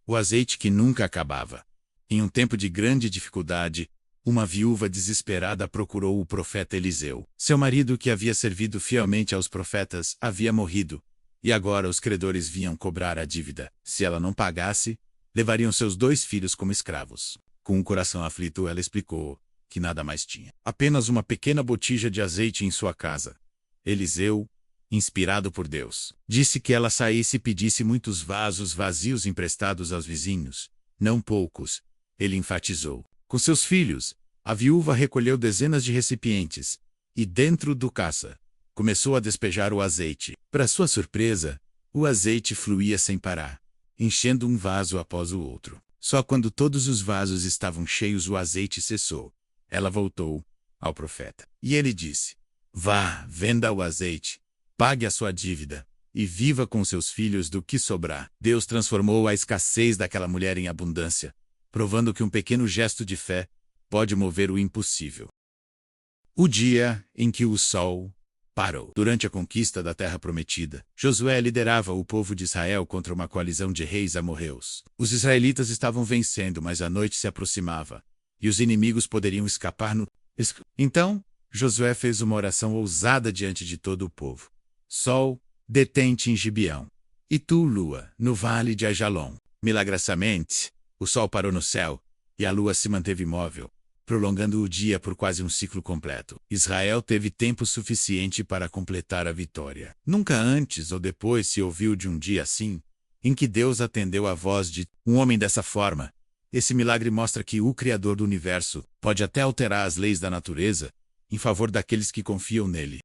o azeite que nunca acabava. Em um tempo de grande dificuldade, uma viúva desesperada procurou o profeta Eliseu. Seu marido, que havia servido fielmente aos profetas, havia morrido, e agora os credores vinham cobrar a dívida. Se ela não pagasse, levariam seus 2 filhos como escravos. Com o coração aflito, ela explicou que nada mais tinha. Apenas uma pequena botija de azeite em sua casa. Eliseu, inspirado por Deus, disse que ela saísse e pedisse muitos vasos vazios emprestados aos vizinhos, não poucos. Ele enfatizou. Com seus filhos, a viúva recolheu dezenas de recipientes, e dentro do caça, começou a despejar o azeite. Para sua surpresa, o azeite fluía sem parar, enchendo um vaso após o outro. Só quando todos os vasos estavam cheios o azeite cessou. Ela voltou ao profeta. E ele disse: vá, venda o azeite, pague a sua dívida, e viva com seus filhos do que sobrar. Deus transformou a escassez daquela mulher em abundância, provando que um pequeno gesto de fé pode mover o impossível. O dia em que o sol parou. Durante a conquista da Terra Prometida, Josué liderava o povo de Israel contra uma coalizão de reis amorreus. Os israelitas estavam vencendo, mas a noite se aproximava, e os inimigos poderiam escapar no... Então, Josué fez uma oração ousada diante de todo o povo. Sol, detente em Gibeão. E tu, lua, no vale de Ajalon. Milagrosamente, o sol parou no céu, e a lua se manteve imóvel, prolongando o dia por quase um ciclo completo. Israel teve tempo suficiente para completar a vitória. Nunca antes ou depois se ouviu de um dia assim, em que Deus atendeu a voz de um homem dessa forma. Esse milagre mostra que o Criador do universo pode até alterar as leis da natureza em favor daqueles que confiam nele.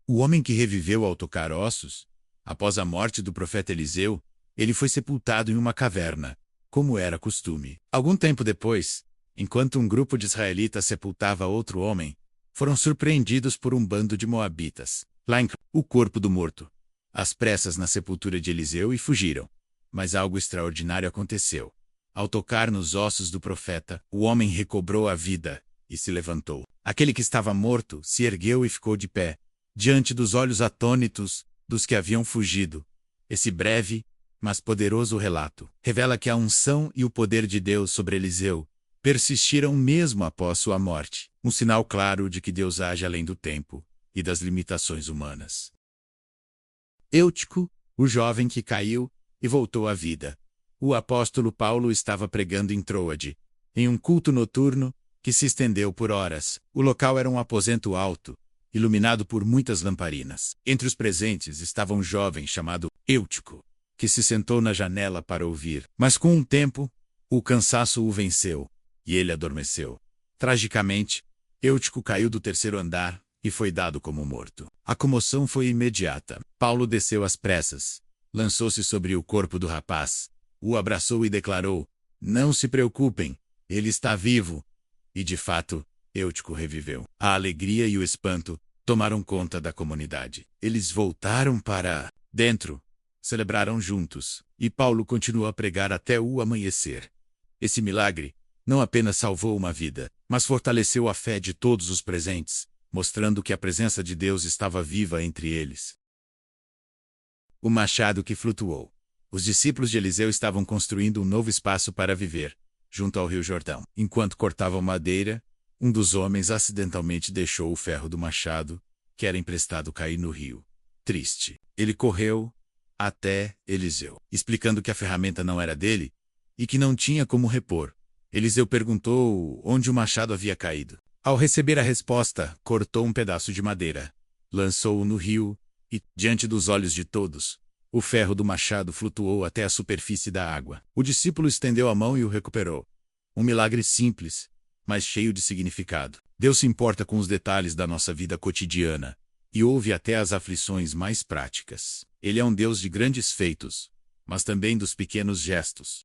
O homem que reviveu ao tocar ossos, após a morte do profeta Eliseu, ele foi sepultado em uma caverna, como era costume. Algum tempo depois, enquanto um grupo de israelitas sepultava outro homem, foram surpreendidos por um bando de moabitas. Lá o corpo do morto, às pressas na sepultura de Eliseu, e fugiram. Mas algo extraordinário aconteceu. Ao tocar nos ossos do profeta, o homem recobrou a vida e se levantou. Aquele que estava morto se ergueu e ficou de pé, diante dos olhos atônitos dos que haviam fugido. Esse breve, mas poderoso relato revela que a unção e o poder de Deus sobre Eliseu persistiram mesmo após sua morte, um sinal claro de que Deus age além do tempo e das limitações humanas. Eutico, o jovem que caiu e voltou à vida. O apóstolo Paulo estava pregando em Troade, em um culto noturno que se estendeu por horas. O local era um aposento alto, iluminado por muitas lamparinas. Entre os presentes estava um jovem chamado Eutico, que se sentou na janela para ouvir. Mas com o tempo, o cansaço o venceu, e ele adormeceu. Tragicamente, Eutico caiu do 3º andar e foi dado como morto. A comoção foi imediata. Paulo desceu às pressas, lançou-se sobre o corpo do rapaz, o abraçou e declarou: não se preocupem, ele está vivo. E de fato, Eutico reviveu. A alegria e o espanto tomaram conta da comunidade. Eles voltaram para dentro, celebraram juntos, e Paulo continuou a pregar até o amanhecer. Esse milagre não apenas salvou uma vida, mas fortaleceu a fé de todos os presentes, mostrando que a presença de Deus estava viva entre eles. O machado que flutuou. Os discípulos de Eliseu estavam construindo um novo espaço para viver, junto ao rio Jordão. Enquanto cortavam madeira, um dos homens acidentalmente deixou o ferro do machado, que era emprestado, cair no rio. Triste. Ele correu até Eliseu, explicando que a ferramenta não era dele e que não tinha como repor. Eliseu perguntou onde o machado havia caído. Ao receber a resposta, cortou um pedaço de madeira, lançou-o no rio e, diante dos olhos de todos, o ferro do machado flutuou até a superfície da água. O discípulo estendeu a mão e o recuperou. Um milagre simples, mas cheio de significado. Deus se importa com os detalhes da nossa vida cotidiana e ouve até as aflições mais práticas. Ele é um Deus de grandes feitos, mas também dos pequenos gestos.